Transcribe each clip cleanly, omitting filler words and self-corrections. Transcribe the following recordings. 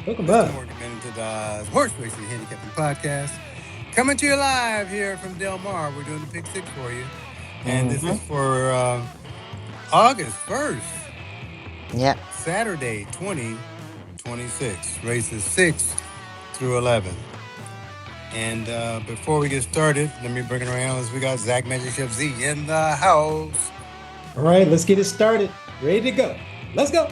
Welcome Mr. back. Morgan Men and TADA's Horse Racing Handicapping Podcast. Coming to you live here from Del Mar. We're doing the Pick Six for you. And this is for August 1st, Yep. Saturday, 2026. Races 6 through 11. And before we get started, let me bring it around as we got Zach Magic Chef Z in the house. All right, let's get it started. Ready to go. Let's go.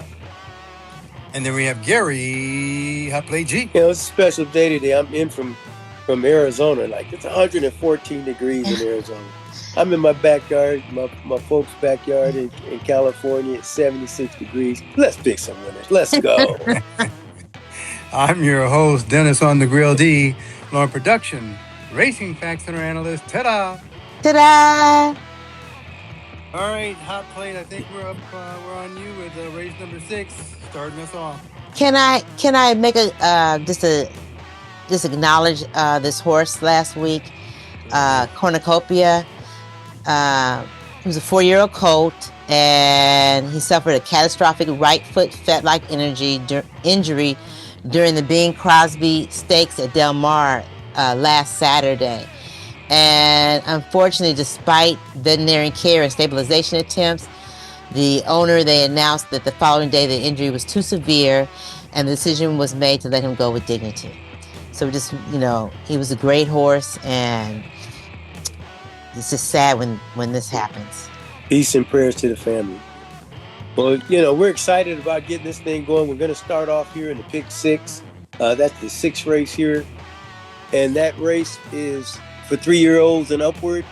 And then we have Gary Hopley G. It's a special day today. I'm in from Arizona. Like, it's 114 degrees in Arizona. I'm in my backyard, my folks' backyard in California. It's 76 degrees. Let's pick some winners. Let's go. I'm your host, Dennis on the Grill D, on production, Racing Fact Center analyst. Ta-da! Ta-da! All right, Hot Plate. I think we're up. We're on you with race number 6, starting us off. Can I make a just acknowledge this horse last week, Cornucopia. He was a 4-year-old colt, and he suffered a catastrophic right foot fat-like injury during the Bing Crosby Stakes at Del Mar last Saturday. And unfortunately, despite veterinary care and stabilization attempts, the owner, they announced that the following day the injury was too severe and the decision was made to let him go with dignity. So just, he was a great horse, and it's just sad when this happens. Peace and prayers to the family. Well, we're excited about getting this thing going. We're going to start off here in the Pick 6. That's the 6th race here. And that race is for 3-year-olds and upward.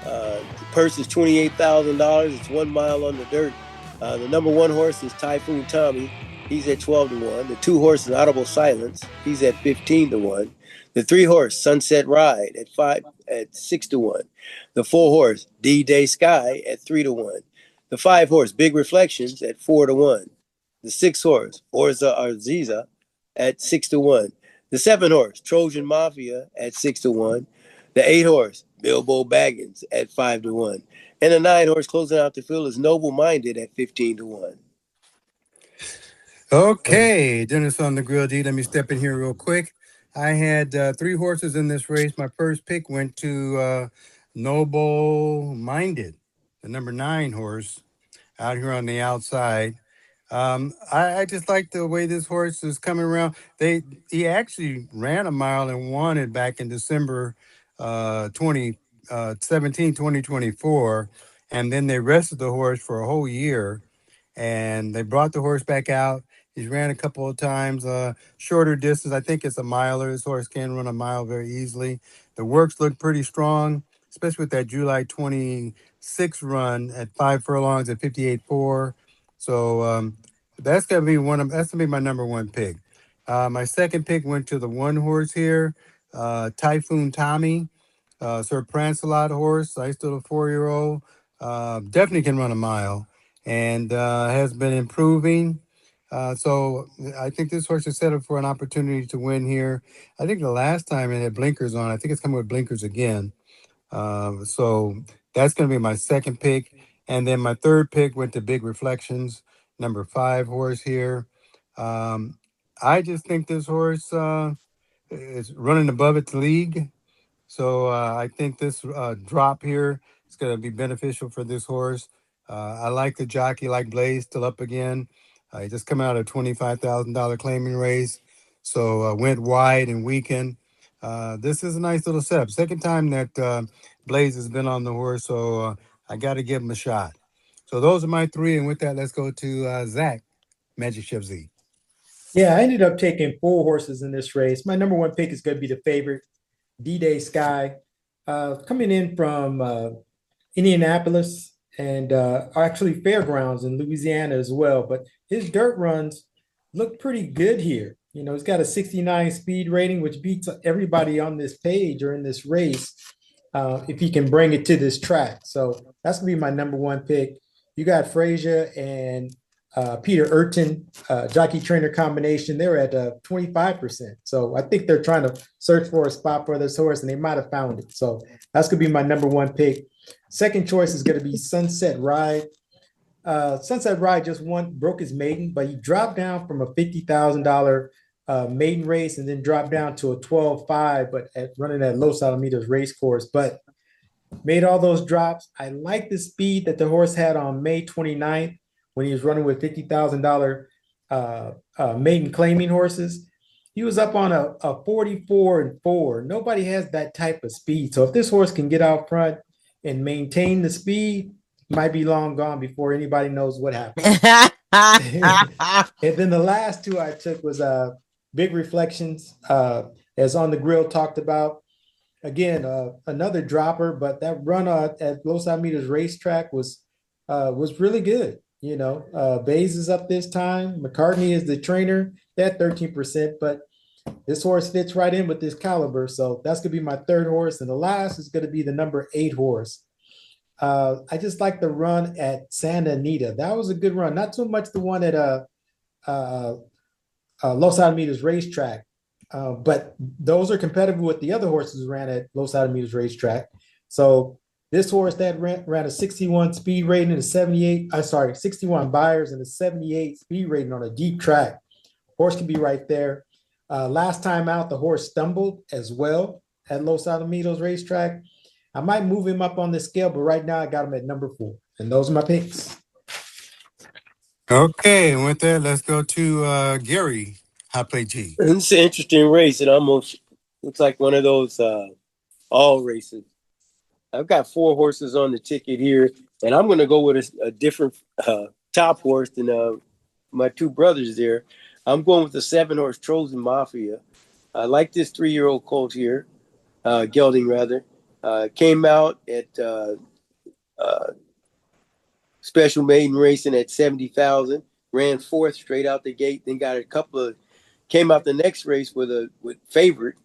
The purse is $28,000. It's 1 mile on the dirt. The number 1 horse is Typhoon Tommy. He's at 12-1. The 2 horse is Audible Silence. He's at 15-1. The 3 horse Sunset Ride at 6-1. The 4 horse D-Day Sky at 3-1. The 5 horse Big Reflections at 4-1. The 6 horse Orza Arziza at 6-1. The 7 horse Trojan Mafia at 6-1. The 8 horse Bilbo Baggins at 5-1. And the 9 horse closing out the field is Noble Minded at 15-1. Okay, Dennis on the Grill D. Let me step in here real quick. I had 3 horses in this race. My first pick went to Noble Minded, the number 9 horse out here on the outside. I just like the way this horse is coming around. He actually ran a mile and won it back in December 2024, and then they rested the horse for a whole year, and they brought the horse back out. He's ran a couple of times, shorter distance. I think it's a miler. This horse can run a mile very easily. The works look pretty strong, especially with that July 26 run at 5 furlongs at 58.4. So that's gonna be my number 1 pick. My second pick went to the 1 horse here, Typhoon Tommy, Sir Prancelot horse. I still a 4-year-old. Definitely can run a mile, and has been improving. So I think this horse is set up for an opportunity to win here. I think the last time it had blinkers on. I think it's coming with blinkers again. So that's going to be my second pick. And then my third pick went to Big Reflections, number 5 horse here. I just think this horse is running above its league. So I think this drop here is going to be beneficial for this horse. I like the jockey, like Blaze, still up again. He just come out of a $25,000 claiming race. So went wide and weakened. This is a nice little setup. Second time that Blaze has been on the horse, so I got to give him a shot. So those are my 3, and with that, let's go to Zach, Magic Chef Z. Yeah, I ended up taking 4 horses in this race. My number 1 pick is going to be the favorite, D-Day Sky, coming in from Indianapolis and actually Fairgrounds in Louisiana as well. But his dirt runs look pretty good here. He's got a 69 speed rating, which beats everybody on this page or in this race if he can bring it to this track. So that's going to be my number 1 pick. You got Frazier and Peter Urton, jockey trainer combination. They're at 25%. So I think they're trying to search for a spot for this horse, and they might have found it. So that's going to be my number 1 pick. Second choice is going to be Sunset Ride. Sunset Ride just broke his maiden, but he dropped down from a $50,000 maiden race and then dropped down to a 12.5, but running at Los Alamitos race course. But made all those drops. I like the speed that the horse had on May 29th when he was running with $50,000 maiden claiming horses. He was up on a 44-4. Nobody has that type of speed. So if this horse can get out front and maintain the speed, might be long gone before anybody knows what happened. And then the last two I took was Big Reflections, as On the Grill talked about. Again, another dropper, but that run at Los Alamitos racetrack was really good. You know, Bays is up this time. McCartney is the trainer. That 13%, but this horse fits right in with this caliber. So that's gonna be my third horse, and the last is gonna be the number 8 horse. I just like the run at Santa Anita. That was a good run. Not so much the one at Los Alamitos racetrack. But those are competitive with the other horses who ran at Los Alamitos racetrack. So this horse that ran a 61 speed rating and a 61 buyers and a 78 speed rating on a deep track. Horse can be right there. Last time out, the horse stumbled as well at Los Alamitos racetrack. I might move him up on the scale, but right now I got him at number 4. And those are my picks. Okay, and with that, let's go to Gary. Hot Plate G. It's an interesting race. It almost looks like one of those all races. I've got 4 horses on the ticket here, and I'm going to go with a different top horse than my 2 brothers there. I'm going with the 7-horse Trojan Mafia. I like this 3-year-old colt here, gelding rather. Came out at special maiden racing at 70,000. Ran 4th straight out the gate. Then got a couple of. Came out the next race with favorite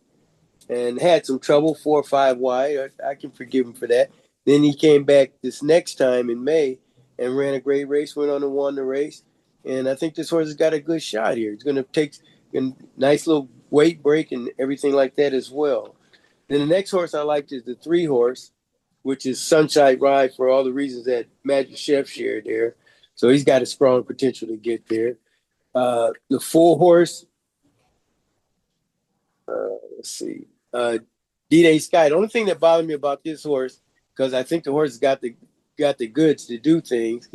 and had some trouble 4 or 5 wide. I can forgive him for that. Then he came back this next time in May and ran a great race, went on and won the race. And I think this horse has got a good shot here. It's going to take a nice little weight break and everything like that as well. Then the next horse I liked is the 3-horse, which is Sunshine Ride for all the reasons that Magic Chef shared there. So he's got a strong potential to get there. The 4-horse, let's see, D-Day Sky. The only thing that bothered me about this horse, because I think the horse has got the goods to do things,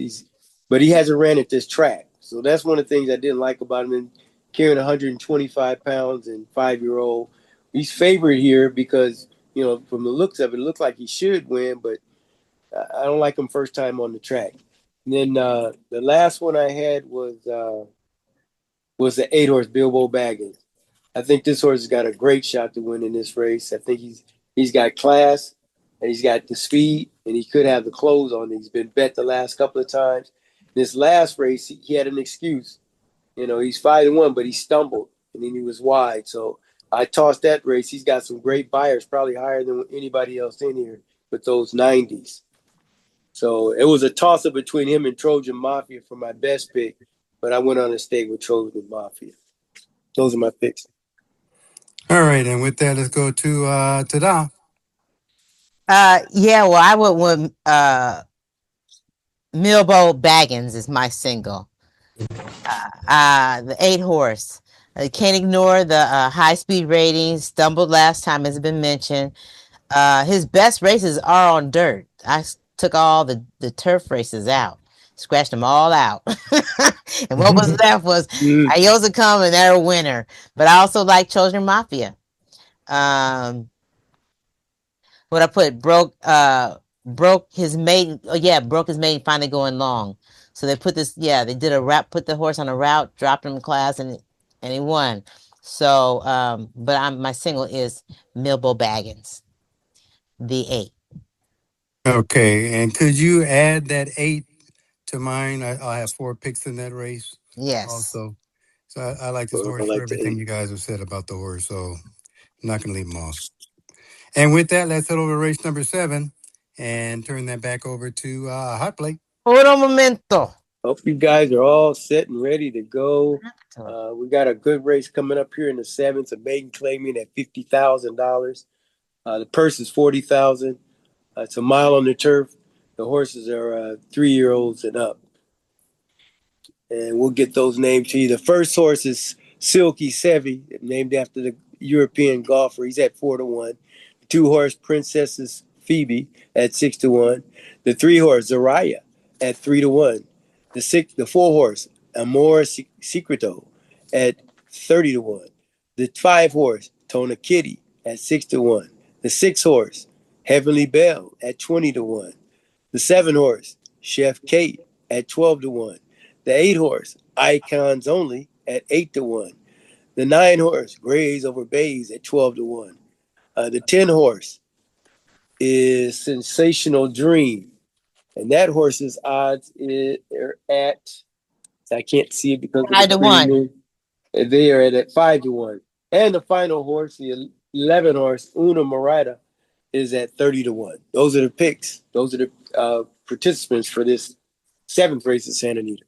but he hasn't ran at this track. So that's one of the things I didn't like about him. And carrying 125 pounds and 5-year-old, he's favored here because, you know, from the looks of it, it looks like he should win, but I don't like him first time on the track. And then the last one I had was the 8-horse Bilbo Baggins. I think this horse has got a great shot to win in this race. I think he's got class and he's got the speed and he could have the clothes on. He's been bet the last couple of times. This last race, he had an excuse. You know, he's 5-1, but he stumbled and then he was wide. So I tossed that race. He's got some great buyers, probably higher than anybody else in here with those 90s. So it was a toss-up between him and Trojan Mafia for my best pick, but I went on to stay with Trojan Mafia. Those are my picks. All right, and with that, let's go to TADA. Yeah, well, I would with Milbo Baggins is my single. The 8-horse. Can't ignore the high speed rating. Stumbled last time, has been mentioned. His best races are on dirt. I took all the turf races out, scratched them all out. And what was left was Iosa Come and they're a winner. But I also like Trojan Mafia. What I put broke his maiden. Oh yeah, broke his maiden finally going long. So they put this. Yeah, they did a route. Put the horse on a route, dropped him in class, and he won. So, but my single is Milbo Baggins, the 8. Okay, and could you add that 8 to mine? I have 4 picks in that race. Yes. Also, so I like this horse for everything you guys have said about the horse. So I'm not going to leave him off. And with that, let's head over to race number 7 and turn that back over to Hot Plate. Oro momento. Hope you guys are all set and ready to go. We got a good race coming up here in the 7th. A maiden claiming at $50,000. The purse is $40,000. It's a mile on the turf. The horses are 3-year-olds and up. And we'll get those names to you. The first horse is Silky Sevi, named after the European golfer. He's at 4-1. The 2-horse Princesses Phoebe at 6-1. The 3-horse Zaraya at 3-1. The 4-horse Amor Secreto at 30-1. The 5-horse Tona Kitty at 6-1. The 6-horse Heavenly Belle at 20-1. The 7-horse Chef Kate at 12-1. The 8-horse Icons Only at 8-1. The 9-horse Grays Over Bays at 12-1. The 10-horse is Sensational Dream, and that horse's odds are at, I can't see it because of the 5-1. They are at 5-1. And the final horse, the 11-horse Una Morita, is at 30-1. Those are the picks. Those are the participants for this 7th race at Santa Anita.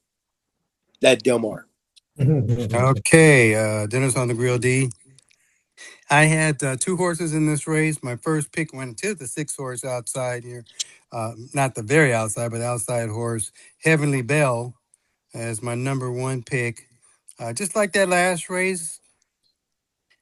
That Del Mar. Okay, dinner's on the grill, D. I had 2 horses in this race. My first pick went to the 6-horse outside here. Not the very outside, but outside horse, Heavenly Belle, as my number 1 pick. Just like that last race,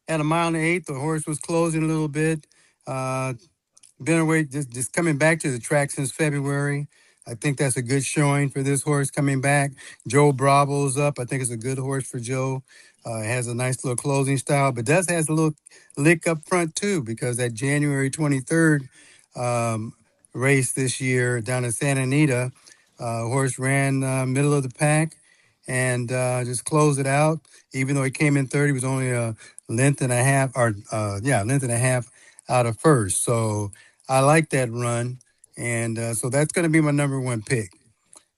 at 1.8 miles, the horse was closing a little bit. Been away, just coming back to the track since February. I think that's a good showing for this horse coming back. Joe Bravo's up. I think it's a good horse for Joe. Has a nice little closing style, but has a little lick up front too, because that January 23rd race this year down in Santa Anita, horse ran middle of the pack and just closed it out. Even though he came in third, he was only a length and a half out of first. So I like that run. And so that's going to be my number 1 pick.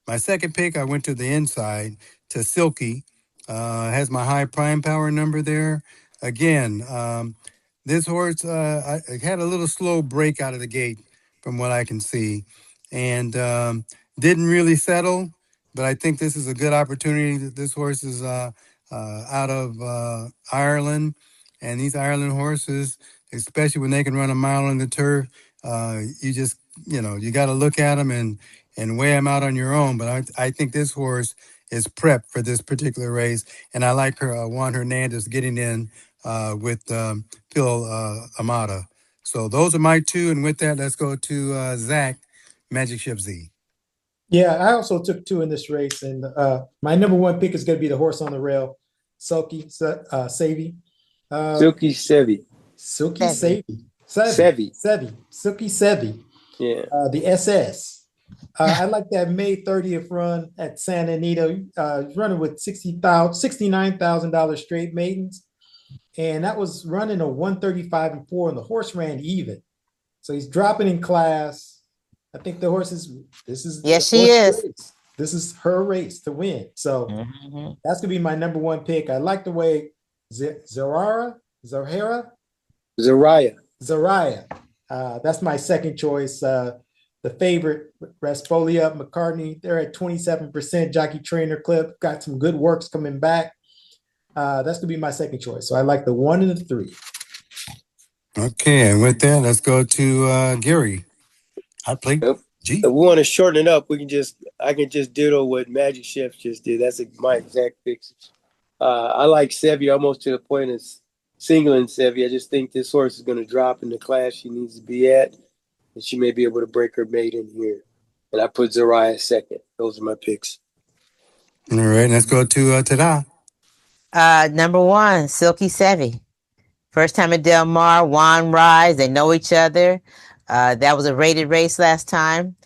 My second pick, I went to the inside to Silky. Has my high prime power number there. Again, this horse I had a little slow break out of the gate from what I can see. And didn't really settle. But I think this is a good opportunity. This horse is out of Ireland. And these Ireland horses, especially when they can run a mile on the turf, you got to look at them and weigh them out on your own. But I think this horse is prepped for this particular race. And I like Juan Hernandez getting in with Phil Amata. So those are my 2. And with that, let's go to Zach, Magic Ship Z. Yeah, I also took 2 in this race, and my number 1 pick is going to be the horse on the rail, Silky Sevi. Silky Sevi. Silky Sevi. Silky Sevi. Yeah. The SS. I like that May 30th run at Santa Anita, running with $69,000 straight maidens. And that was running a 135-4, and the horse ran even. So he's dropping in class. I think the horse is, Yes, she is. Race. This is her race to win. So that's going to be my number 1 pick. I like the way Zaraya. That's my second choice. The favorite, Raspolia McCartney, they're at 27%. Jockey Trainer Clip got some good works coming back. That's going to be my second choice. So I like the 1 and the 3. Okay, and with that, let's go to Gary. Hot plate. Yep. If we want to shorten it up, I can just ditto what Magic Chef just did. That's my exact fix. I like Sevi almost to the point of singling Sevi. I just think this horse is going to drop in the class she needs to be at, and she may be able to break her maiden here. And I put Zaraya second. Those are my picks. All right, let's go to TADA. Number 1, Silky Sevi. First time at Del Mar, Juan rides. They know each other. That was a rated race last time.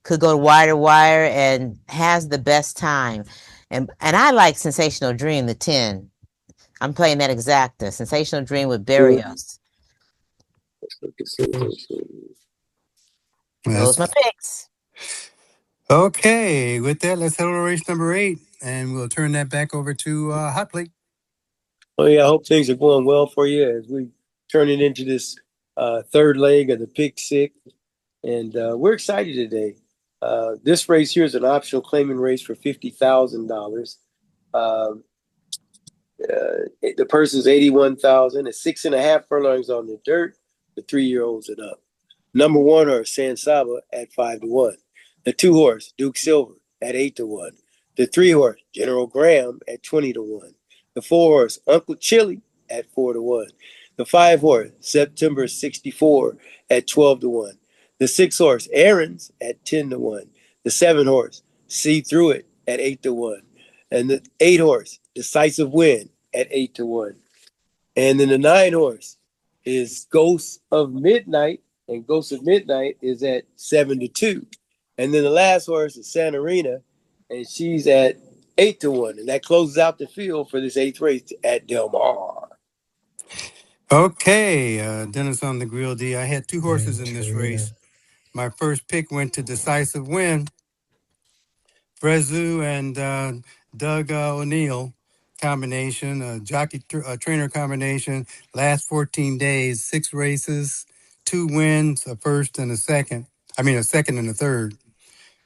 Could go wire to wire and has the best time. And I like Sensational Dream, the 10. I'm playing that exacta. Sensational Dream with Barrios. Those are my picks. Okay, with that, let's head over to race number 8, and we'll turn that back over to Hot Plate. Well, yeah, I hope things are going well for you as we turn it into this 3rd leg of the Pick 6. And we're excited today. This race here is an optional claiming race for $50,000. The person's $81,000. It's 6.5 furlongs on the dirt. The 3-year-olds and up. Number 1 are San Saba at 5-1. The 2-horse Duke Silver at 8-1. The 3-horse General Graham at 20-1. The 4 horse, Uncle Chili, at 4-1. The 5 horse, September 64, at 12-1. The 6 horse, Aaron's, at 10-1. The 7 horse, See Through It, at 8-1. And the 8 horse, Decisive Win, at 8-1. And then the 9 horse is Ghost of Midnight, and Ghost of Midnight is at 7-2. And then the last horse is Santarina, and she's at 8-1. And that closes out the field for this 8th race at Del Mar. Okay, Dennis on the Grill D. I had 2 horses in this race. My first pick went to Decisive Win. Frezu and Doug O'Neill combination, trainer combination. Last 14 days, 6 races, 2 wins, a first and a second. A second and a third.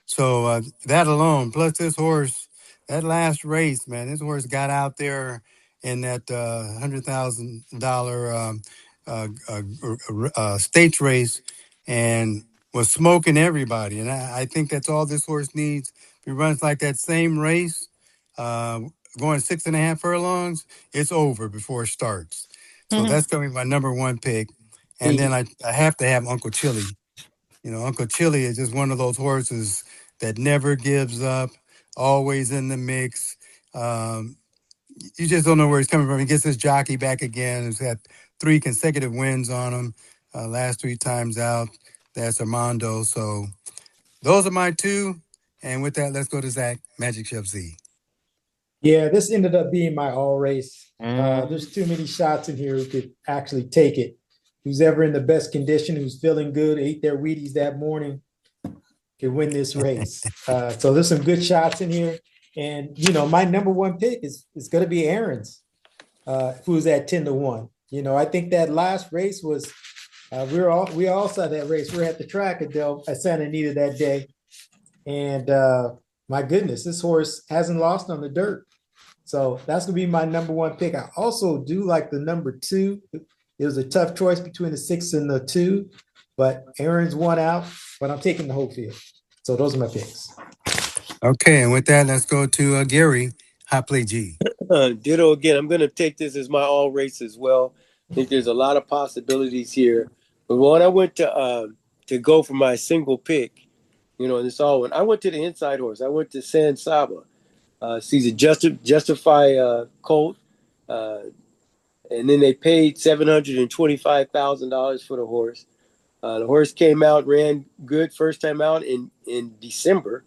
So that alone, plus this horse, that last race, man, this horse got out there in that $100,000 stakes race and was smoking everybody. And I think that's all this horse needs. If he runs like that same race, going 6.5 furlongs, it's over before it starts. So that's going to be my number 1 pick. And then I have to have Uncle Chili. Uncle Chili is just one of those horses that never gives up, always in the mix. You just don't know where he's coming from. He gets his jockey back again. He's had 3 consecutive wins on him. Last 3 times out. That's Armando. So those are my 2. And with that, let's go to Zach, Magic Chef Z. Yeah, this ended up being my all race. There's too many shots in here who could actually take it. Who's ever in the best condition, who's feeling good, ate their Wheaties that morning, can win this race. So there's some good shots in here. And, my number 1 pick is going to be Aaron's, who's at 10-1. I think that last race was, we all saw that race. We were at the track at Santa Anita that day. And my goodness, this horse hasn't lost on the dirt. So that's going to be my number 1 pick. I also do like the number 2. It was a tough choice between the 6 and the 2, but Aaron's won out, but I'm taking the whole field. So those are my picks. Okay, and with that, let's go to Gary, Hot Play G. Ditto again. I'm going to take this as my all race as well. I think there's a lot of possibilities here. But when I went to go for my single pick, in this all one, I went to the inside horse. I went to San Saba. She's a Justify colt. And then they paid $725,000 for the horse. The horse came out, ran good first time out in December.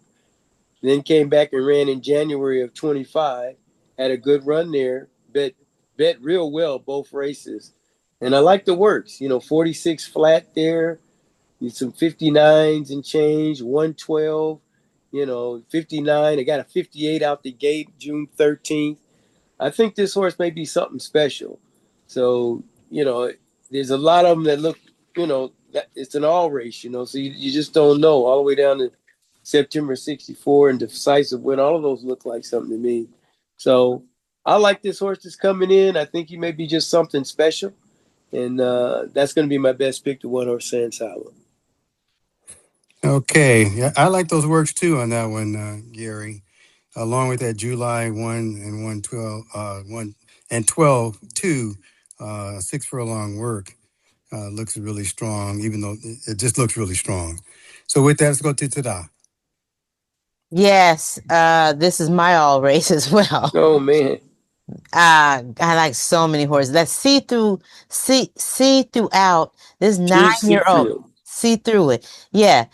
Then came back and ran in January of 25. Had a good run there. Bet real well both races. And I like the works. 46 flat there. Some 59s and change, 112, 59. I got a 58 out the gate June 13th. I think this horse may be something special. So, there's a lot of them that look, that it's an all race, so you just don't know. All the way down to September 64 and Decisive Win, all of those look like something to me. So I like this horse that's coming in. I think he may be just something special. And that's going to be my best pick, the 1 horse San Saba. Okay. Yeah, I like those works too on that one, Gary. Along with that July 1 and 112, 1 and 12, 2, 6 furlong work looks really strong, even though it just looks really strong. So with that, let's go to Tada. Yes, this is my all race as well. Oh, man. I like so many horses. Let's see throughout this 9-year-old. See through it. Yeah.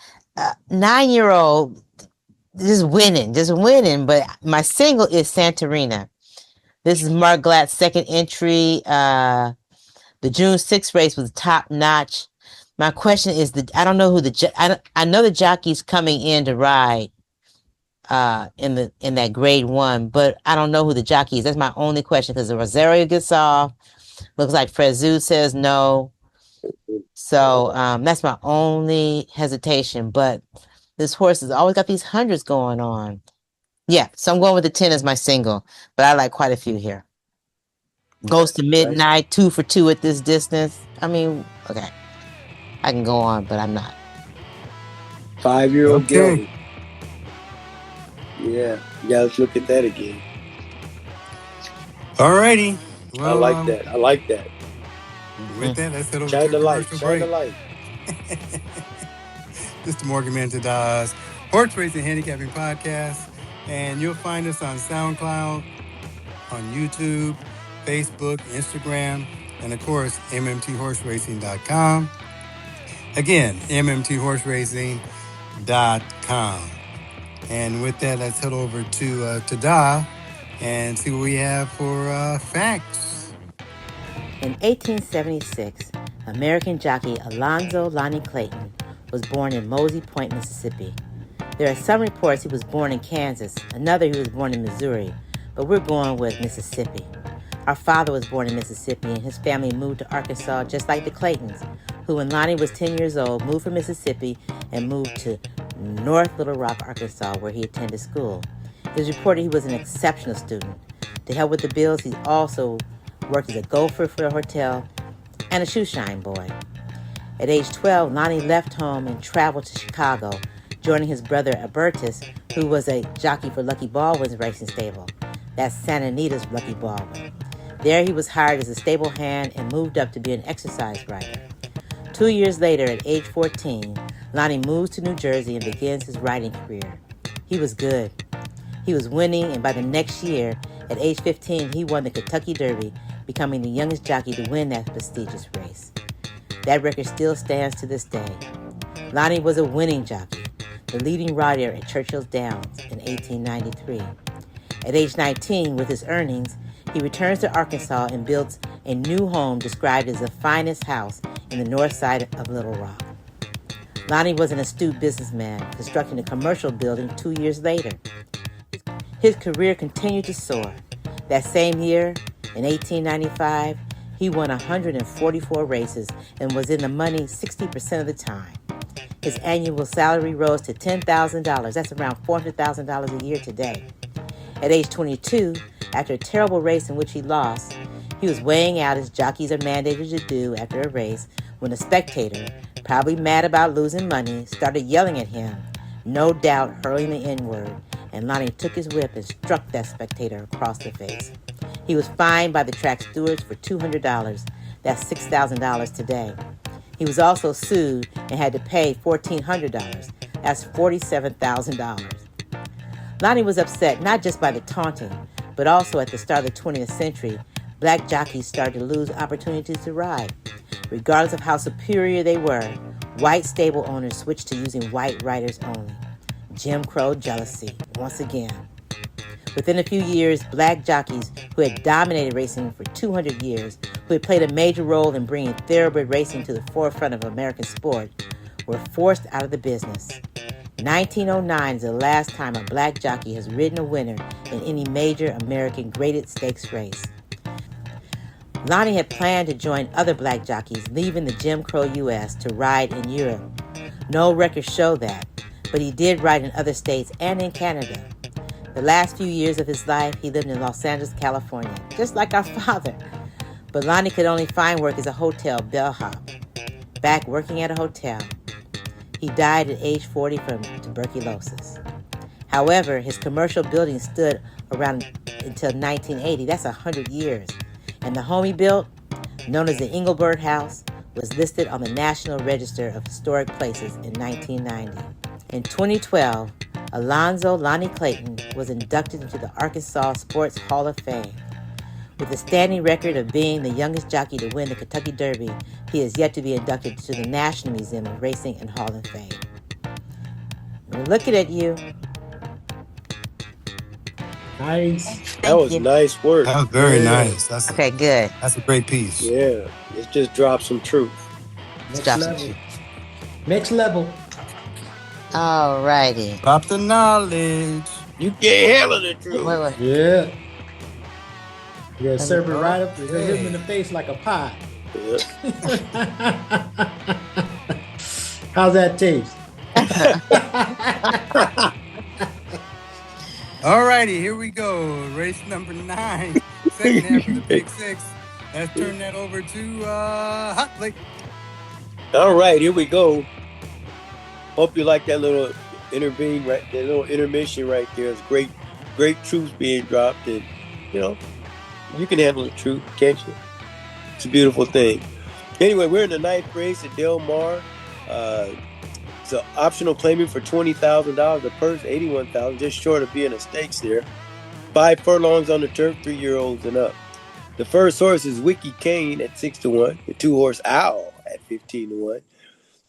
9-year-old just winning. But my single is Santarina. This is Mark Glatt's second entry. The June 6th race was top notch. My question is I don't know who I know the jockey's coming in to ride in that grade 1, but I don't know who the jockey is. That's my only question, because the Rosario gets off. Looks like Frezu says no. So that's my only hesitation. But this horse has always got these hundreds going on. Yeah, so I'm going with the 10 as my single, but I like quite a few here. Goes to Midnight, 2 for 2 at this distance. Okay. I can go on, but I'm not. 5-year-old Gilly. Yeah, let's look at that again. All righty. I Well, like that. I like that. with that, let's head over Shine to the a light. commercial Shine break. the light. This is the Morgan Men and TADA's Horse Racing Handicapping Podcast. And you'll find us on SoundCloud, on YouTube, Facebook, Instagram, and of course, mmthorseracing.com. Again, mmthorseracing.com. And with that, let's head over to TADA and see what we have for facts. In 1876, American jockey Alonzo Lonnie Clayton was born in Mosey Point, Mississippi. There are some reports he was born in Kansas, another he was born in Missouri, but we're going with Mississippi. Our father was born in Mississippi, and his family moved to Arkansas just like the Claytons, who when Lonnie was 10 years old moved from Mississippi and moved to North Little Rock, Arkansas, where he attended school. It was reported he was an exceptional student. To help with the bills, he also worked as a gopher for a hotel and a shoeshine boy. At age 12, Lonnie left home and traveled to Chicago, joining his brother Albertus, who was a jockey for Lucky Baldwin's racing stable. That's Santa Anita's Lucky Baldwin. There he was hired as a stable hand and moved up to be an exercise rider. 2 years later, at age 14, Lonnie moves to New Jersey and begins his riding career. He was good. He was winning, and by the next year, at age 15, he won the Kentucky Derby, becoming the youngest jockey to win that prestigious race. That record still stands to this day. Lonnie was a winning jockey, the leading rider at Churchill's Downs in 1893. At age 19, with his earnings, he returns to Arkansas and builds a new home described as the finest house in the north side of Little Rock. Lonnie was an astute businessman, constructing a commercial building 2 years later. His career continued to soar. That same year, in 1895, he won 144 races and was in the money 60% of the time. His annual salary rose to $10,000. That's around $400,000 a year today. At age 22, after a terrible race in which he lost, he was weighing out as jockeys are mandated to do after a race when a spectator, probably mad about losing money, started yelling at him, no doubt hurling the N-word, and Lonnie took his whip and struck that spectator across the face. He was fined by the track stewards for $200. That's $6,000 today. He was also sued and had to pay $1,400. That's $47,000. Lonnie was upset not just by the taunting, but also at the start of the 20th century, black jockeys started to lose opportunities to ride. Regardless of how superior they were, white stable owners switched to using white riders only. Jim Crow jealousy, once again. Within a few years, black jockeys who had dominated racing for 200 years, who had played a major role in bringing thoroughbred racing to the forefront of American sport, were forced out of the business. 1909 is the last time a black jockey has ridden a winner in any major American graded stakes race. Lonnie had planned to join other black jockeys leaving the Jim Crow U.S. to ride in Europe. No records show that, but he did ride in other states and in Canada. The last few years of his life, he lived in Los Angeles, California, just like our father. But Lonnie could only find work as a hotel bellhop. Back working at a hotel, he died at age 40 from tuberculosis. However, his commercial building stood around until 1980. That's 100 years. And the home he built, known as the Engelbert House, was listed on the National Register of Historic Places in 1990. In 2012, Alonzo Lonnie Clayton was inducted into the Arkansas Sports Hall of Fame. With a standing record of being the youngest jockey to win the Kentucky Derby, he is yet to be inducted to the National Museum of Racing and Hall of Fame. We're looking at you. Nice. That was nice work. That was very nice. That's Okay, good. That's a great piece. Yeah, it just dropped some truth. Next Stop. level. Next level. All righty. Drop the knowledge. You can't handle the truth. Wait. Yeah. You gotta serve it right up. You Okay. hit him in the face like a pie. Yeah. How's that taste? All righty, here we go. Race number 9, second half of the Pick 6. Let's turn that over to Hot Plate. All right, here we go. Hope you like that little intervene right, that little intermission right there. It's great truths being dropped, and You can handle the truth, can't you? It's a beautiful thing. Anyway, we're in the 9th race at Del Mar. It's an optional claiming for $20,000. The purse, $81,000, just short of being a stakes there. 5 furlongs on the turf, 3-year-olds and up. The first horse is Wiki Kane at 6-1. The 2-horse Owl at 15-1.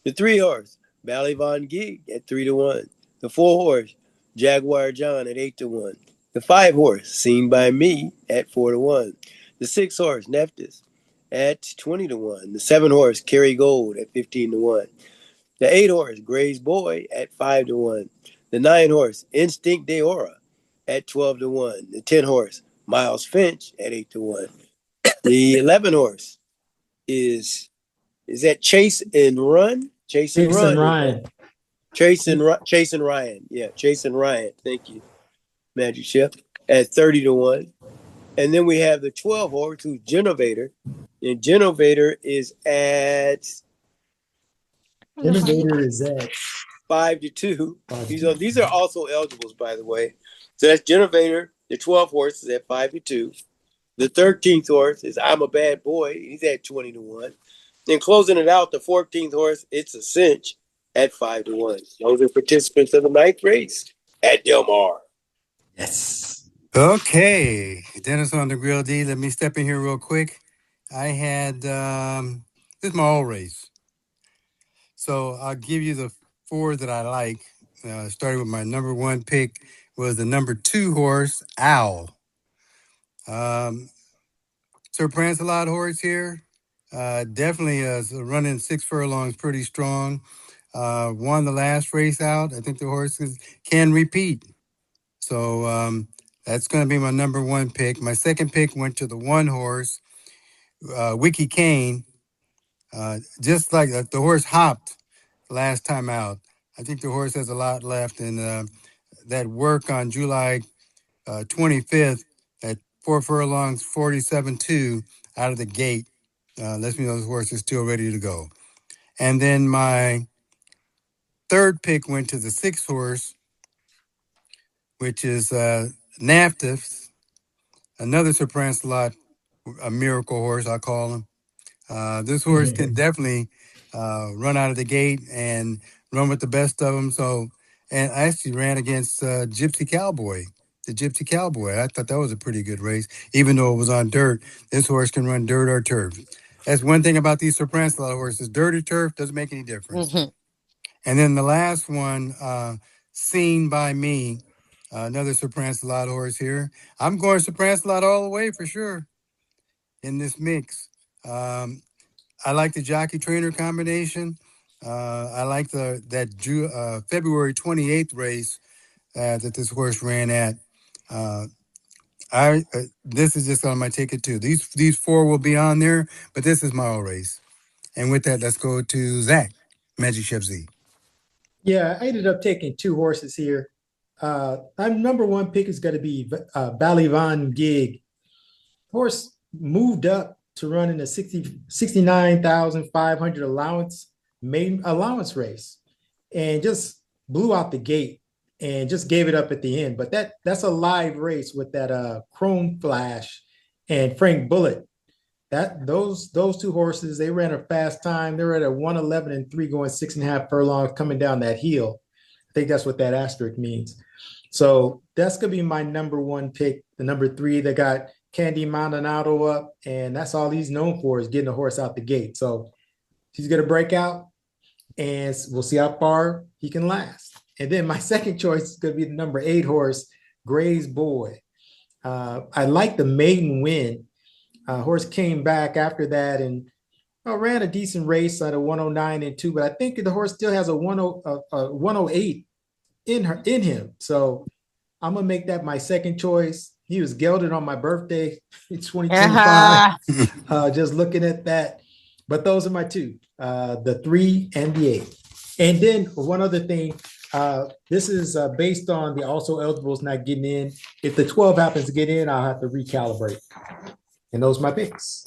The 3-horse Bally Von Gig at 3-1. The 4-horse Jaguar John at 8-1. The 5-horse Seen by Me at 4-1. The 6-horse Nephthys at 20-1. The 7-horse Kerry Gold at 15-1. The 8-horse Gray's Boy at 5-1. The 9-horse Instinct de Aura at 12-1. The 10-horse Miles Finch at 8-1. The 11-horse is that Chase and Run? Chase and Ryan. Chase and Ryan. Yeah, Chase and Ryan. Thank you, Magic Chef, at 30-1. And then we have the 12-horse, who's Genovator. And Genovator is at 5-2. These are also eligibles, by the way. So that's Genovator. The 12th horse is at 5-2. The 13th horse is I'm a Bad Boy. He's at 20-1. Then closing it out, the 14th horse, It's a Cinch, at 5-1. Those are participants of the 9th race at Del Mar. Yes. Okay, Dennis on the Grill D. Let me step in here real quick. I had this is my all race, so I'll give you the 4 that I like. Starting with my number 1 pick was the number 2 horse Owl. Sir Prancelot horse here. Definitely running 6 furlongs pretty strong. Won the last race out. I think the horses can repeat. So that's going to be my number 1 pick. My second pick went to the 1 horse, Wiki Kane. Just like the horse hopped last time out. I think the horse has a lot left. And that work on July 25th at 4 furlongs, 47-2 out of the gate. Lets me know the horse is still ready to go. And then my third pick went to the 6th horse, which is Nephthys, another Sir Prancelot, a miracle horse, I call him. This horse can definitely run out of the gate and run with the best of them. And I actually ran against Gypsy Cowboy, the Gypsy Cowboy. I thought that was a pretty good race, even though it was on dirt. This horse can run dirt or turf. That's one thing about these Sir Prancelot horses. Dirt or turf doesn't make any difference. Mm-hmm. And then the last one, Seen by Me, another Sir Prancelot horse here. I'm going Sir Prancelot all the way for sure in this mix. I like the jockey trainer combination. I like that February 28th race that this horse ran at. This is just on my ticket too. These 4 will be on there, but this is my all race. And with that, let's go to Zach, Magic Chef Z. Yeah, I ended up taking 2 horses here. My number 1 pick is going to be Bally Von Gig. Horse moved up to run in a 69,500 maiden allowance race, and just blew out the gate and just gave it up at the end. But that's a live race with that Chrome Flash and Frank Bullitt. Those 2 horses, they ran a fast time. They were at a 1:11 and 3 going 6.5 furlongs coming down that hill. I think that's what that asterisk means. So that's going to be my number 1 pick. The number 3, they got Candy Maldonado up, and that's all he's known for is getting a horse out the gate. So he's going to break out, and we'll see how far he can last. And then my second choice is going to be the number 8 horse, Gray's Boy. I like the maiden win. Horse came back after that and ran a decent race at a 109 and 2, but I think the horse still has a 108 in him. So I'm going to make that my second choice. He was gelded on my birthday in 2025. Just looking at that. But those are my 2, the 3 and the 8. And then one other thing, this is based on the also eligibles not getting in. If the 12 happens to get in, I'll have to recalibrate. And those are my picks.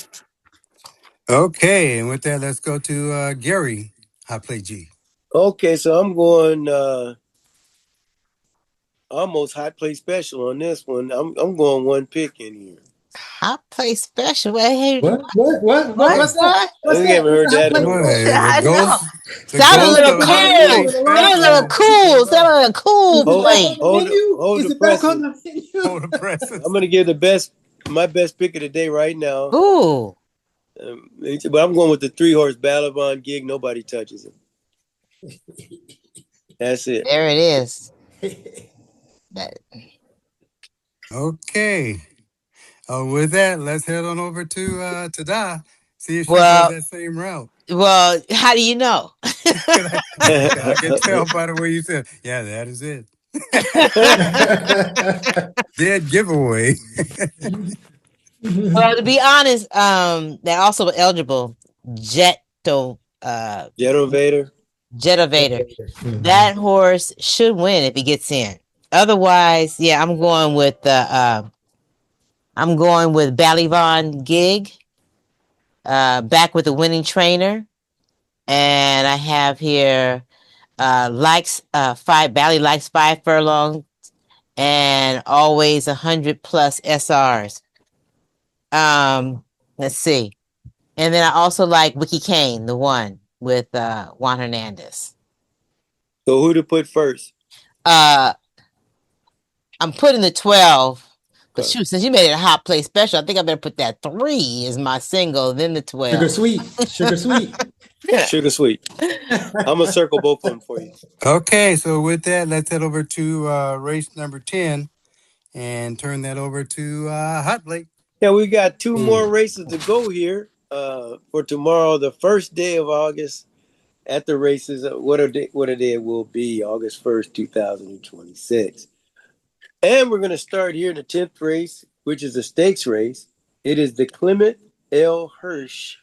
Okay, and with that, let's go to Gary, Hot Plate G. Okay, so I'm going almost Hot Plate Special on this one. I'm going 1 pick in here. Hot play special. Hey, What? What's that? what? What's We that? haven't heard that in a Boy, while. I know. the Sounded a ghost little of hot plate cool. Sounded a little special. cool. Sounded a little cool Is it back play. on the menu? Hold Is the it back on presses. the menu? Hold the presses. I'm gonna give my best pick of the day right now. Ooh. But I'm going with the 3-horse Balaban Gig. Nobody touches him. That's it. There it is. That- Okay. With that, let's head on over to TADA. See if she Well- goes that same route. Well, how do you know? I can tell by the way you said, yeah, that is it. Dead giveaway. Well, to be honest, they're also eligible. Jetovator. Jetovator. Mhm. That horse should win if he gets in. Otherwise, yeah, I'm going with Ballivon Gig. Back with the winning trainer. And I have here Bally likes 5 furlongs and always 100 plus SRs. Let's see. And then I also like Wiki Kane, the one with Juan Hernandez. So who to put first? I'm putting the 12. But Okay. shoot, since you made it a hot play special, I think I better put that 3 as my single, then the 12. Sugar sweet. Sugar Sweet. I'm gonna circle both of them for you. Okay, so with that, let's head over to race number 10 and turn that over to Hot Blake. Yeah, we got 2 more races to go here for tomorrow, the first day of August. At the races, what a day it will be, August 1st, 2026. And we're going to start here in the 10th race, which is a stakes race. It is the Clement L. Hirsch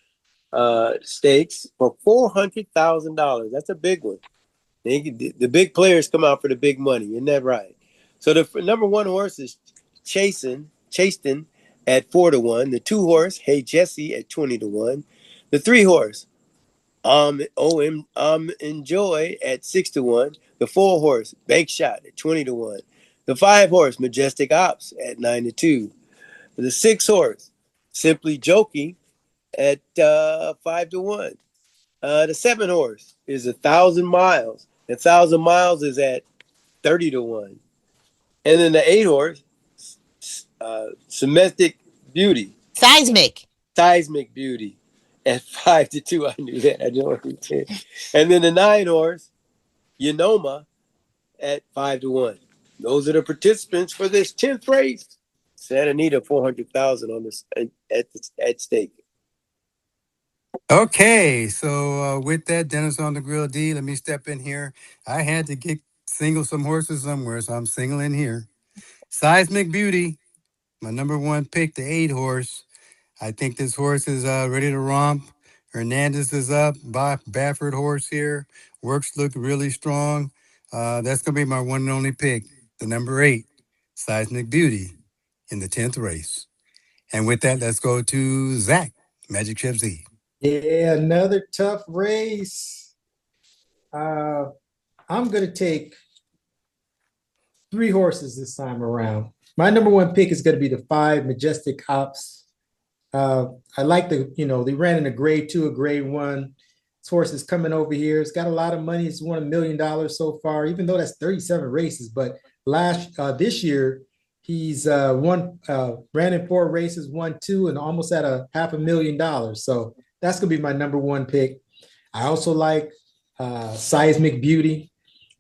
stakes for $400,000. That's a big one. The big players come out for the big money. Isn't that right? So the number 1 horse is Chasten at 4-1. The 2 horse, Hey Jesse, at 20-1. The 3 horse, Enjoy at 6-1. The 4 horse, Bank Shot at 20-1. The 5 horse, Majestic Ops at 9-2. The 6 horse, Simply Joking at 5-1. The 7 horse is 1,000 Miles. 1,000 Miles is at 30-1. And then the 8 horse, Seismic Beauty at 5-2. I knew that. I know what we did. And then the 9 horse, Yanoma at 5-1. Those are the participants for this 10th race. Santa Anita, $400,000 on this at stake. Okay, so with that, Dennis on the Grill D, let me step in here. I had to single some horses somewhere, so I'm singling here. Seismic Beauty, my number 1 pick, the 8 horse. I think this horse is ready to romp. Hernandez is up. Baffert horse here. Works look really strong. That's going to be my one and only pick, the number 8, Seismic Beauty, in the 10th race. And with that, let's go to Zach, Magic Chef Z. Yeah, another tough race. I'm going to take 3 horses this time around. My number 1 pick is going to be the 5 Majestic Ops. I like they ran in a grade 2, a grade 1. This horse is coming over here. It's got a lot of money. It's won $1 million so far, even though that's 37 races. But this year, he's ran in 4 races, won 2, and almost at $500,000. So that's going to be my number 1 pick. I also like Seismic Beauty.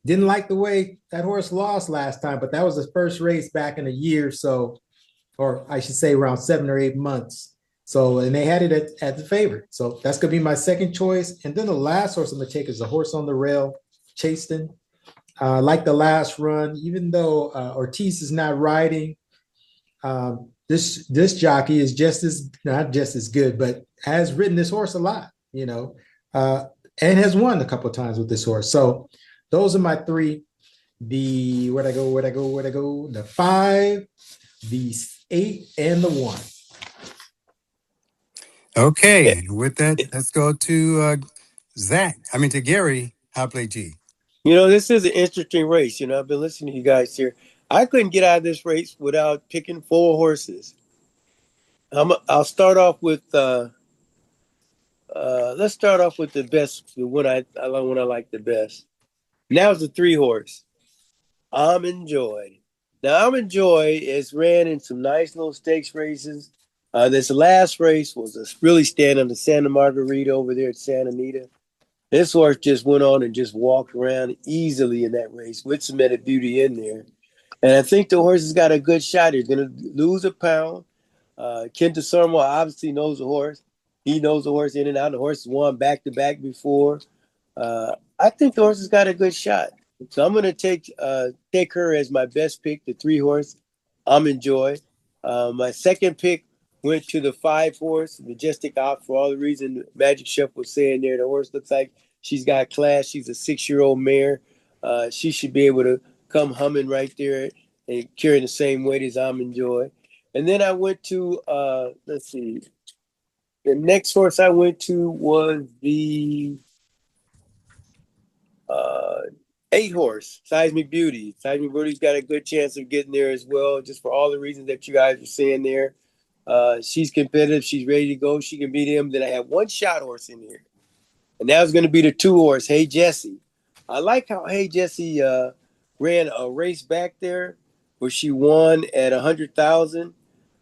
Didn't like the way that horse lost last time, but that was the first race back in a year. So, or I should say around 7 or 8 months. So, and they had it at the favorite. So that's going to be my second choice. And then the last horse I'm going to take is the horse on the rail, Chasten. Like the last run, even though Ortiz is not riding, this jockey is not just as good, but has ridden this horse a lot, and has won a couple of times with this horse. So those are my 3. Where'd I go? The 5, the 8, and the 1. Okay, with that, let's go to Gary, Hot Play G. This is an interesting race. I've been listening to you guys here. I couldn't get out of this race without picking 4 horses. I'll start off with let's start off with the best, the one I like the best. Now it's a 3-horse. Almond Joy. Now Almond Joy has ran in some nice little stakes races. This last race was a really stand on the Santa Margarita over there at Santa Anita. This horse just went on and just walked around easily in that race with some Meta Beauty in there. And I think the horse has got a good shot. He's going to lose a pound. Kenta Surma obviously knows the horse. He knows the horse in and out. The horse has won back-to-back before. I think the horse has got a good shot. So I'm going to take her as my best pick, the 3-horse. Almond Joy. My second pick went to the 5-horse, Majestic Op, for all the reason Magic Chef was saying there. The horse looks like she's got class. She's a 6-year-old mare. She should be able to come humming right there and carrying the same weight as Almond Joy. And then I went to, let's see, the next horse I went to was the 8-horse, Seismic Beauty. Seismic Beauty's got a good chance of getting there as well, just for all the reasons that you guys were saying there. She's competitive. She's ready to go. She can beat him. Then I have one shot horse in here. And that was going to be the 2-horse, Hey Jesse. I like how Hey Jesse ran a race back there where she won at 100,000.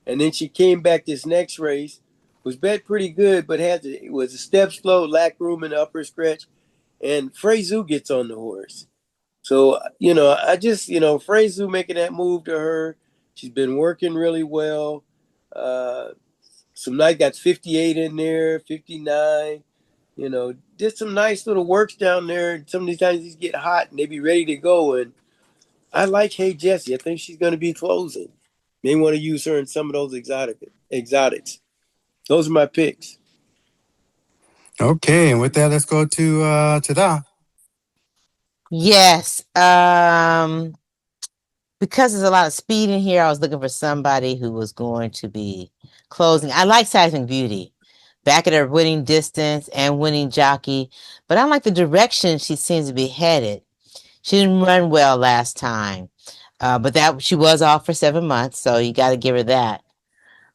And then she came back this next race, was bet pretty good, but it was a step slow, lack room in the upper stretch. And Freyzoo gets on the horse. So, Freyzoo making that move to her. She's been working really well. Some night got 58 in there, 59. Did some nice little works down there. Some of these times these get hot and they be ready to go. And I like Hey Jessie. I think she's going to be closing. May want to use her in some of those exotics. Those are my picks. Okay, and with that, let's go to TADA. Yes. Because there's a lot of speed in here, I was looking for somebody who was going to be closing. I like Seismic Beauty. Back at her winning distance and winning jockey, but I like the direction she seems to be headed. She didn't run well last time, but that she was off for 7 months, so you got to give her that.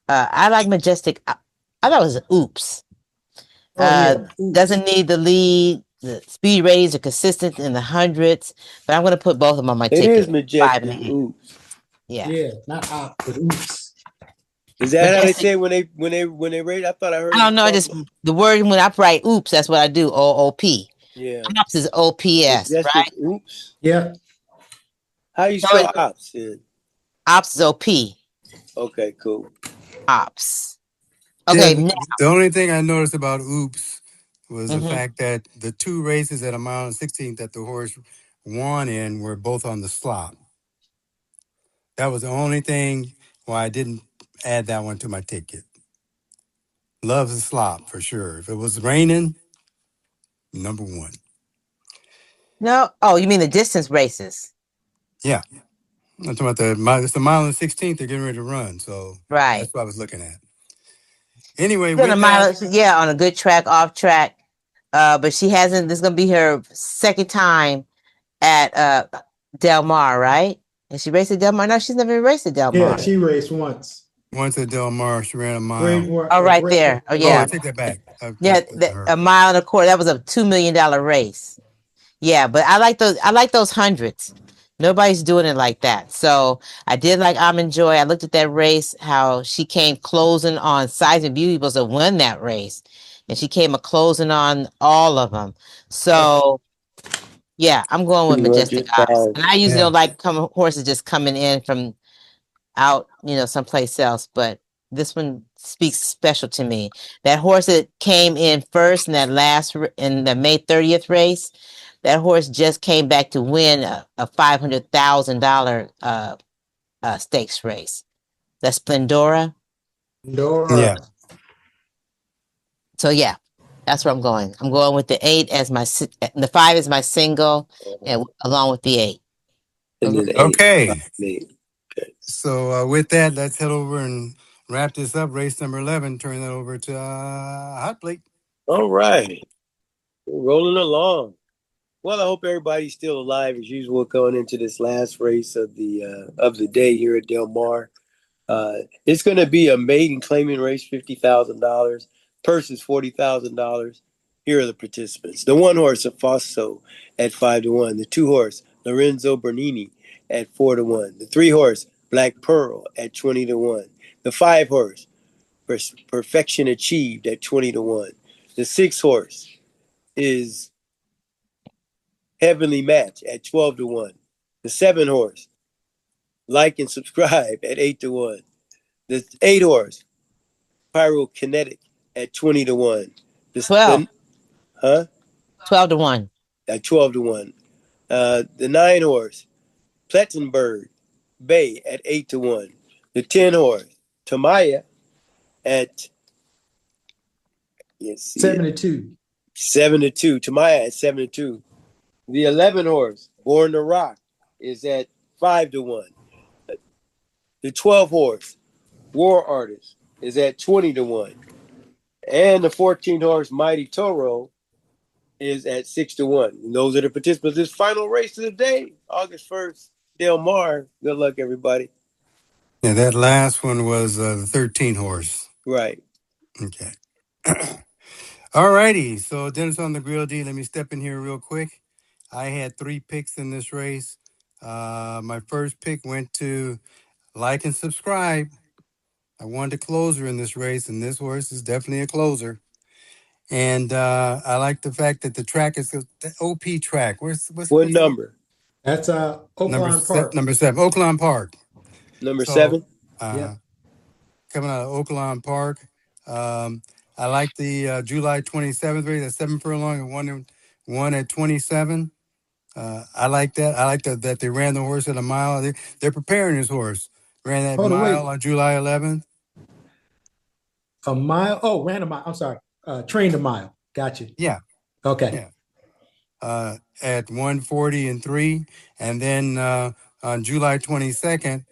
I like Majestic. I thought it was oops. Doesn't need the lead. The speed ratings are consistent in the hundreds, but I'm going to put both of them on my ticket. It is Majestic. Oops. Yeah, not op, but oops. Is that Majestic. How they say when they rate? I thought I heard. I don't know. Just the word when I write oops, that's what I do. OOP. Yeah. Ops is OPS, Majestic, right? Oops. Yeah. How you spell ops? Yeah. Ops is OP. Okay, cool. Ops. Okay. Yeah, the only thing I noticed about oops was the fact that the 2 races at a mile and 16 that the horse won in were both on the slop. That was the only thing why I didn't add that one to my ticket. Loves the slop for sure. If it was raining, number 1. No. Oh, you mean the distance races? Yeah. I'm talking about it's the mile and 16th they're getting ready to run. So right. That's what I was looking at. Anyway, on a good track, off track. But she hasn't. This is gonna be her second time at Del Mar, right? And she raced at Del Mar. No, she's never raced at Del Mar. Yeah, she raced once. Once at Del Mar, she ran a mile. Right there. Oh yeah. Oh, I take that back. A mile and a quarter. That was a $2 million race. Yeah, but I like those hundreds. Nobody's doing it like that. So I did like Almond Joy. I looked at that race, how she came closing on Seismic Beauty was to win that race. And she came a closing on all of them. So yeah, I'm going with Majestic Ops. And I usually don't like horses just coming in from out, someplace else. But this one speaks special to me. That horse that came in first in that in the May 30th race, that horse just came back to win a $500,000 stakes race. That's Splendora. Yeah. So yeah, that's where I'm going. I'm going with the 8 as the 5 is my single, and along with the 8. Okay. So with that, let's head over and wrap this up. Race number 11. Turn that over to Hot Plate. All right, we're rolling along. Well, I hope everybody's still alive as usual going into this last race of the day here at Del Mar. It's going to be a maiden claiming race, $50,000. Purse is $40,000. Here are the participants. The 1 horse, Afoso, at 5-1. The 2 horse, Lorenzo Bernini, at 4-1. The 3 horse, Black Pearl, at 20-1. The 5 horse, Perfection Achieved, at 20-1. The 6 horse is Heavenly Match at 12-1. The 7 horse, Like and Subscribe, at 8-1. The 8 horse, Pyrokinetic, at 20-1. 12. 12-1. At 12-1. The 9 horse, Plettenberg Bay, at 8-1. The 10 horse, Tamaya, at 7-2. 7-2. Tamaya at 7-2. The 11 horse, Born to Rock, is at 5-1. The 12 horse, War Artist, is at 20-1. And the 14 horse, Mighty Toro, is at 6-1. And those are the participants. This final race of the day, August 1st, Del Mar. Good luck, everybody. Yeah, that last one was the 13 horse. Right. Okay. All righty. So Dennis on the Grill D. Let me step in here real quick. I had 3 picks in this race. My first pick went to Like and Subscribe. I wanted a closer in this race, and this horse is definitely a closer. And I like the fact that the track is the OP track. What number? That's Oakland Park. Number 7, Oakland Park. Number 7? Yeah. Coming out of Oakland Park. I like the July 27th race at 7 furlong and one at 27. I like that. I like that they ran the horse at a mile. They're preparing this horse. Ran that mile on July 11th. A mile? Oh, ran a mile. I'm sorry. Trained a mile. Gotcha. Yeah. Okay. Yeah. At 1:40-3. And then on July 22nd,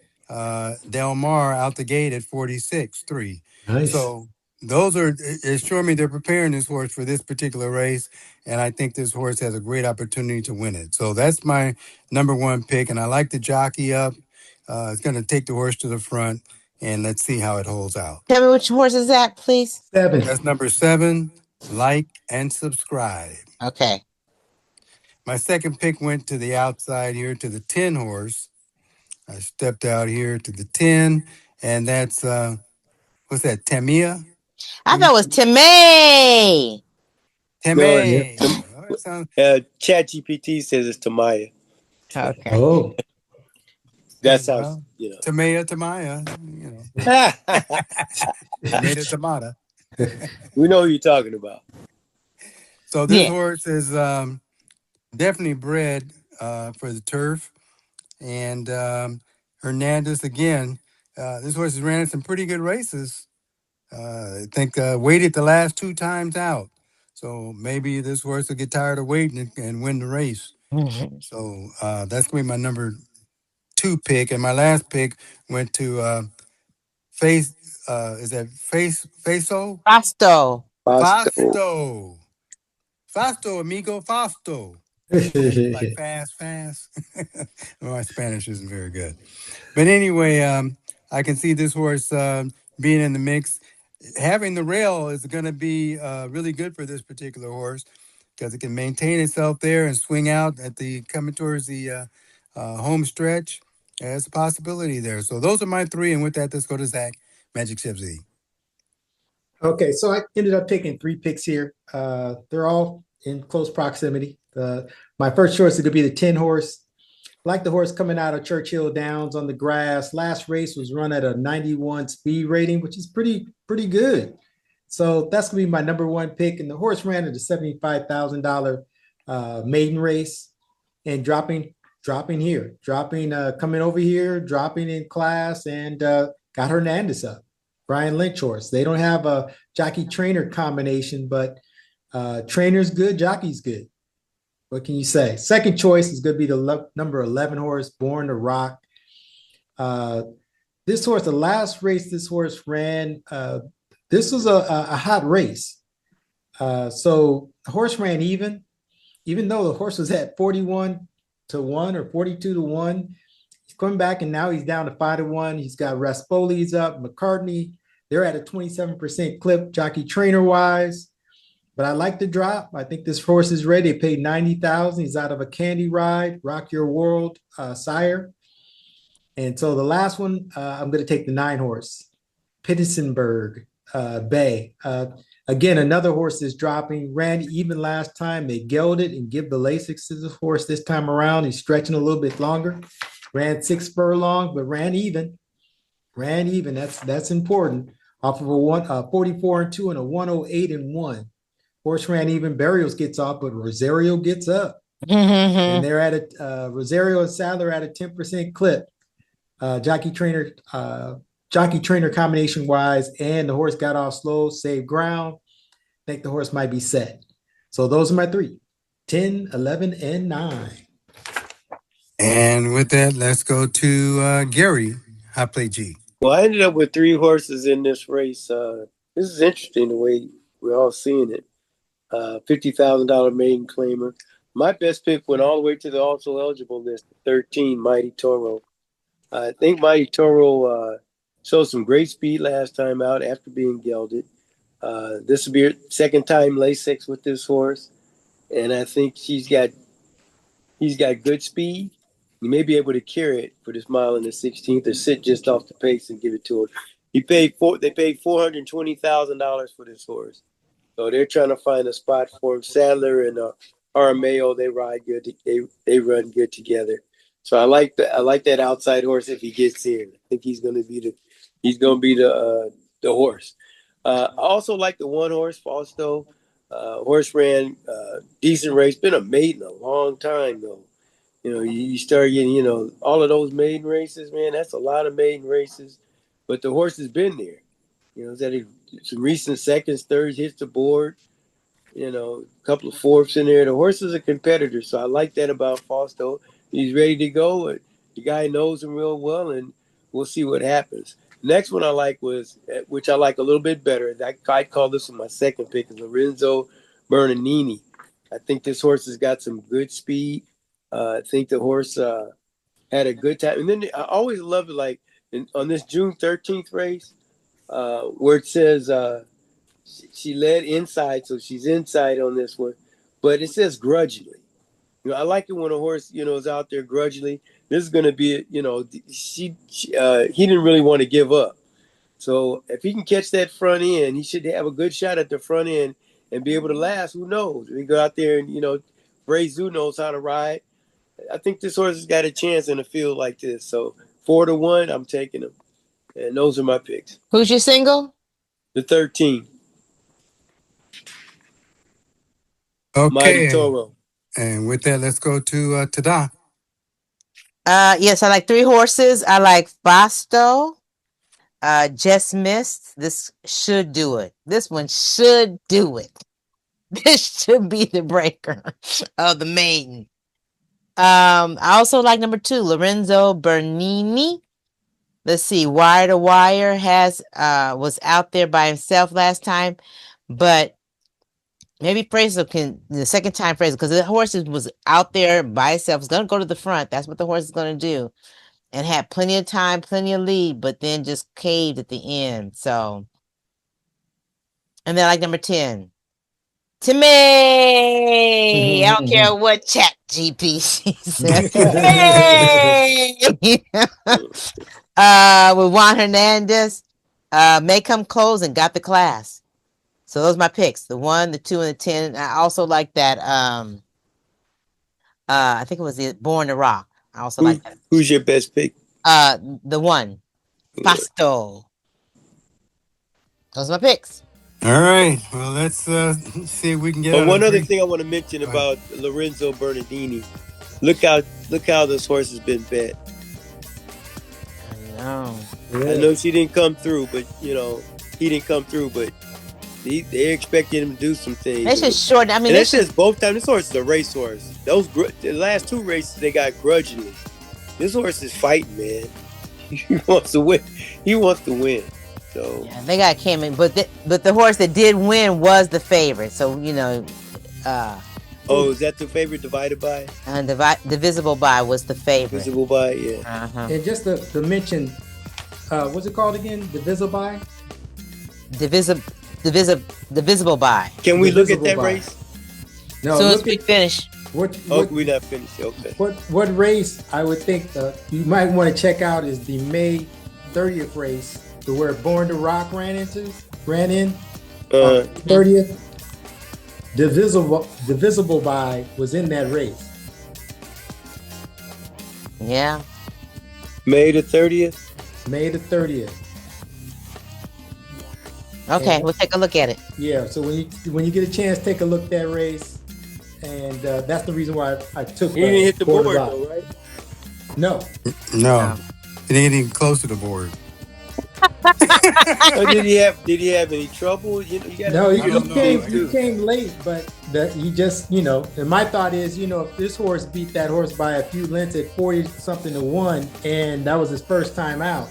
Del Mar out the gate at 46-3. Nice. So those are, it's showing me they're preparing this horse for this particular race. And I think this horse has a great opportunity to win it. So that's my number 1 pick. And I like the jockey up. It's going to take the horse to the front. And let's see how it holds out. Tell me which horse is that, please. 7. That's number 7, Like and Subscribe. Okay. My second pick went to the outside here to the 10 horse. I stepped out here to the 10, and that's, what's that, Tamia? I thought it was Timmy. Tamay. ChatGPT says it's Tamaya. Okay. Oh. That sounds, Tamaya, Tomato, tomato. We know who you're talking about. So this horse is definitely bred for the turf. And Hernandez, again, this horse has ran in some pretty good races. I think waited the last 2 times out. So maybe this horse will get tired of waiting and win the race. Mm-hmm. So that's going to be my number 2 pick. And my last pick went to is that Faso? Fasto, amigo, Fasto. Like fast. My Spanish isn't very good. But anyway, I can see this horse being in the mix. Having the rail is going to be really good for this particular horse because it can maintain itself there and swing out at coming towards the home stretch. There's a possibility there. So those are my 3. And with that, let's go to Zach, Magic Chip Z. Okay, so I ended up taking 3 picks here. They're all in close proximity. My first choice is going to be the 10 horse. Like the horse coming out of Churchill Downs on the grass. Last race was run at a 91 speed rating, which is pretty good. So that's going to be my number 1 pick. And the horse ran at a $75,000 maiden race and dropping here, coming over here, dropping in class, and got Hernandez up. Brian Lynch horse. They don't have a jockey trainer combination, but trainer's good, jockey's good. What can you say? Second choice is going to be the number 11 horse, Born to Rock. This horse, the last race this horse ran, this was a hot race. So the horse ran even though the horse was at 41-1 or 42-1. He's coming back, and now he's down to 5-1. He's got Raspoli's up, McCartney. They're at a 27% clip, jockey trainer wise. But I like the drop. I think this horse is ready. They paid $90,000. He's out of a Candy Ride, Rock Your World, sire. And so the last one, I'm going to take the 9 horse, Pittsburgh Bay. Again, another horse is dropping. Ran even last time. They gelded and give the Lasix to the horse this time around. He's stretching a little bit longer. Ran 6 furlongs, but ran even. That's important. Off of a 44-2 and a 108-1. Horse ran even. Barrios gets off, but Rosario gets up. And they're at a Rosario and Sadler at a 10% clip. Jockey trainer combination wise, and the horse got off slow, saved ground. I think the horse might be set. So those are my 3, 10, 11, and 9. And with that, let's go to Gary, Hot Play G. Well, I ended up with 3 horses in this race. This is interesting the way we're all seeing it. $50,000 maiden claimer. My best pick went all the way to the also eligible list, 13, Mighty Toro. I think Mighty Toro showed some great speed last time out after being gelded. This will be her second time Lasix with this horse, and I think he's got good speed. He may be able to carry it for this mile in the 16th or sit just off the pace and give it to him. They paid $420,000 for this horse. So they're trying to find a spot for him. Sadler and Aramayo, they ride good. They run good together. So I like that outside horse if he gets in. I think he's going to be the horse. I also like the 1 horse, Fausto. Horse ran decent race. Been a maiden a long time though. You start getting all of those maiden races, man. That's a lot of maiden races, but the horse has been there. He's had some recent seconds, thirds, hits the board. A couple of fourths in there. The horse is a competitor, so I like that about Fausto. He's ready to go. The guy knows him real well, and we'll see what happens. Next one I like which I like a little bit better. I'd call this one my second pick, is Lorenzo Bernardini. I think this horse has got some good speed. I think the horse had a good time. And then I always love it, on this June 13th race, where it says she led inside, so she's inside on this one, but it says grudgingly. I like it when a horse, is out there grudgingly. This is going to be, he didn't really want to give up. So if he can catch that front end, he should have a good shot at the front end and be able to last. Who knows? We go out there and, Bray Zoo knows how to ride. I think this horse has got a chance in a field like this. So 4-1, I'm taking him. And those are my picks. Who's your single? The 13. Okay. Mighty Toro. And with that, let's go to TADA. Yes, I like 3 horses. I like Fausto. Just Missed. This should do it. This one should do it. This should be the breaker of the maiden. I also like number 2, Lorenzo Bernini. Let's see, Wire to Wire was out there by himself last time, but maybe Fraser can the second time Fraser, because the horse was out there by itself. It's gonna go to the front. That's what the horse is gonna do, and had plenty of time, plenty of lead, but then just caved at the end. So, and then I like number 10. Timmy, I don't care what chat GP says. With Juan Hernandez, may come close and got the class. So those are my picks: the 1, the 2, and the 10. I also like that. I think it was the Born to Rock. I also like that. Who's your best pick? The 1, Pasto. Those are my picks. All right. Well, let's see if we can get. But one other thing I want to mention about Lorenzo Bernardini. Look how this horse has been bet. I know. I know she didn't come through, but he didn't come through, but they're expecting him to do some things. They should shorten. I mean, and that's just both times. This horse is a racehorse. The last 2 races they got grudgingly. This horse is fighting, man. He wants to win. So yeah, they got Kim, but the horse that did win was the favorite. So Oh, is that the favorite divided by? Divisible by was the favorite. Visible by, yeah. Uh-huh. And just to mention, what's it called again? Divisible by? Divisible by. Can we look at Divisible that by. race? No, As soon as look we at finish. what We're not finished. Okay. what race I would think you might want to check out is the May 30th race, to where Born to Rock ran in 30th. Divisible by was in that race. Yeah. May the 30th. May the 30th. Okay, And- we'll take a look at it. Yeah, so when you get a chance, take a look at that race, and that's the reason why I took. He didn't hit the Born board to Rock. though, right? No, No, it ain't even close to the board. Or did he have any trouble? You gotta no, figure you those came things, you too. came late, but that you just And my thought is, if this horse beat that horse by a few lengths at 40-something to 1, and that was his first time out.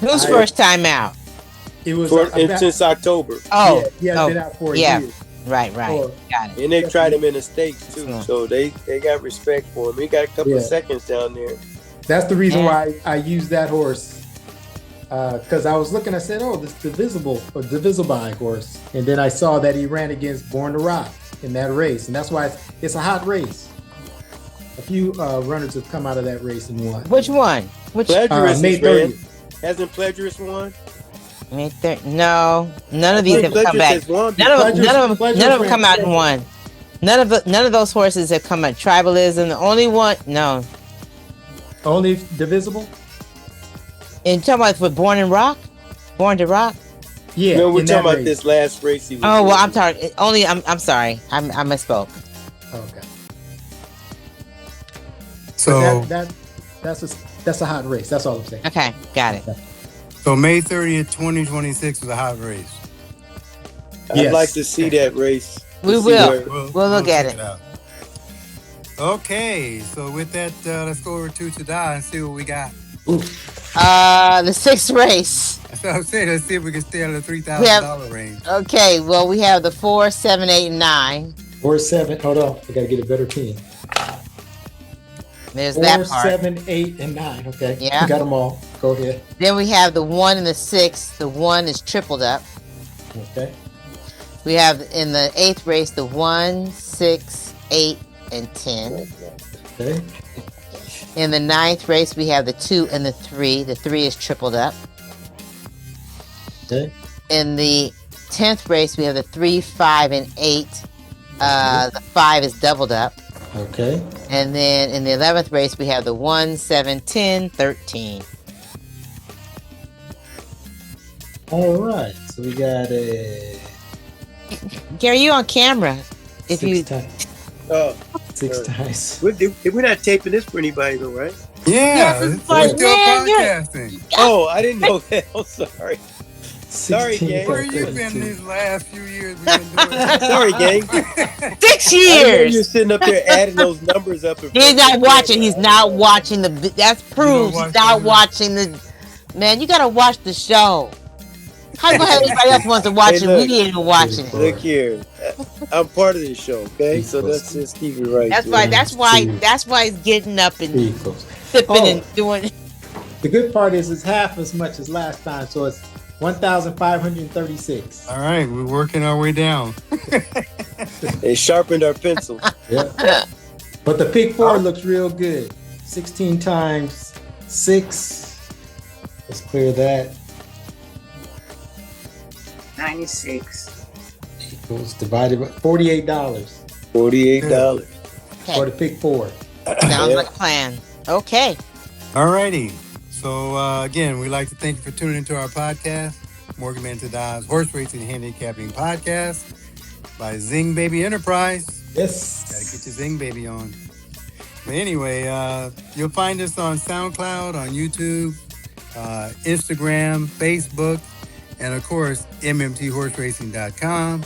Who's I- first time out? It was Since October, Oh, he had been out for a yeah. year. Right. Or- Got it. and they tried him in the States too, Yeah. so they got respect for him. He got a couple of Yeah. seconds down there. That's the reason Yeah. why I used that horse. Because I was looking, I said, "Oh, this divisible by horse," and then I saw that he ran against Born to Rock in that race, and that's why it's a hot race. A few runners have come out of that race and won. Which one? Which Plagiarist May ran. 30th. Hasn't Plagiarist won? No, none of these have come back. Has won. None of them Pleasure come out and won. None of those horses have come out. Tribalism, the only one. No. Only divisible. And talking about for Born to Rock. Yeah, No, we're in talking that about race. this last race he was Oh well, in. I'm talking only. I'm sorry. I misspoke. Okay. So, That's a hot race. That's all I'm saying. Okay, got it. so May 30th, 2026 was a hot race. I'd Yes. like to see that race. We To see will. where- We'll look at check it. out. Okay, so with that, let's go over to TADA and see what we got. The sixth race. That's what I'm saying. Let's see if we can stay out of the $3,000 range. Okay, well we have the 4, 7, 8, and 9. 4, 7. Hold on, I gotta get a better pen. There's 4, that part. 7, 8, and 9. Okay. Yeah. Got them all. Go ahead. Then we have the 1 and the 6. The 1 is tripled up. Okay. We have in the 8th race the 1, 6, 8, and 10. Okay. In the 9th race we have the 2 and the 3. The 3 is tripled up. Okay. In the 10th race we have the 3, 5, and 8. The 5 is doubled up. Okay. And then in the 11th race we have the 1, 7, 10, 13. All right. So we got a Gary, you on camera? If six you times. Oh, 6 times. we're not taping this for anybody though, right? Yeah, this is we're fun, still man. You're- podcasting. Oh, I didn't know that. I'm sorry. Sorry, 16 gang. Where times you been 32. these last few years we've been doing this? Sorry, gang. 6 I know you're years. sitting up there adding those numbers up. He's not watching. He's not watching the. That's proves watch he's not the- watching the. Man, you gotta watch the show. How you gonna have anybody else wants to watch Hey, it? look. We ain't even watching it. Look here, I'm part of this show, okay? So let's just keep it right. That's there. why. That's why. Two. That's why he's getting up and Equals. sipping Oh. and doing. The good part is it's half as much as last time, so it's 1,536. All right, we're working our way down. They sharpened our pencil. Yeah. But the pick 4 looks real good. 16 times 6. Let's clear that. 96. Equals divided by $48 $48. for the pick 4. Sounds Yeah. like a plan. Okay. All righty. So, again, we'd like to thank you for tuning into our podcast, Morgan Men and TADA's Horse Racing and Handicapping Podcast by Zing Baby Enterprise. Yes. Gotta get your Zing Baby on. But anyway, you'll find us on SoundCloud, on YouTube, Instagram, Facebook, and of course, mmthorseracing.com.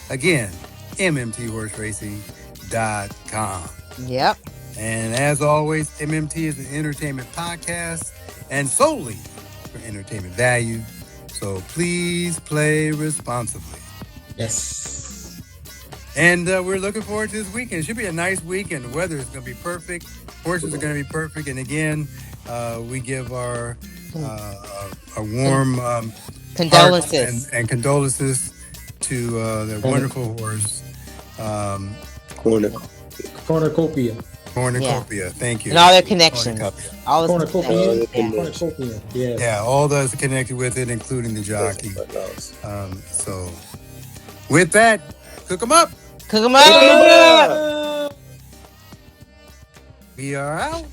Again, mmthorseracing.com. Yep. And as always, MMT is an entertainment podcast and solely for entertainment value. So please play responsibly. Yes. And we're looking forward to this weekend. It should be a nice weekend. The weather is going to be perfect. Horses are going to be perfect. And again, we give our warm Condolences. and condolences to the wonderful horse, Cornucopia. Cornucopia. Thank you. And all their connections. All the Cornucopia. connections. Cornucopia. Yes. Yeah, all those connected with it, including the jockey. So, with that, cook them up. Cook 'em up. We are out.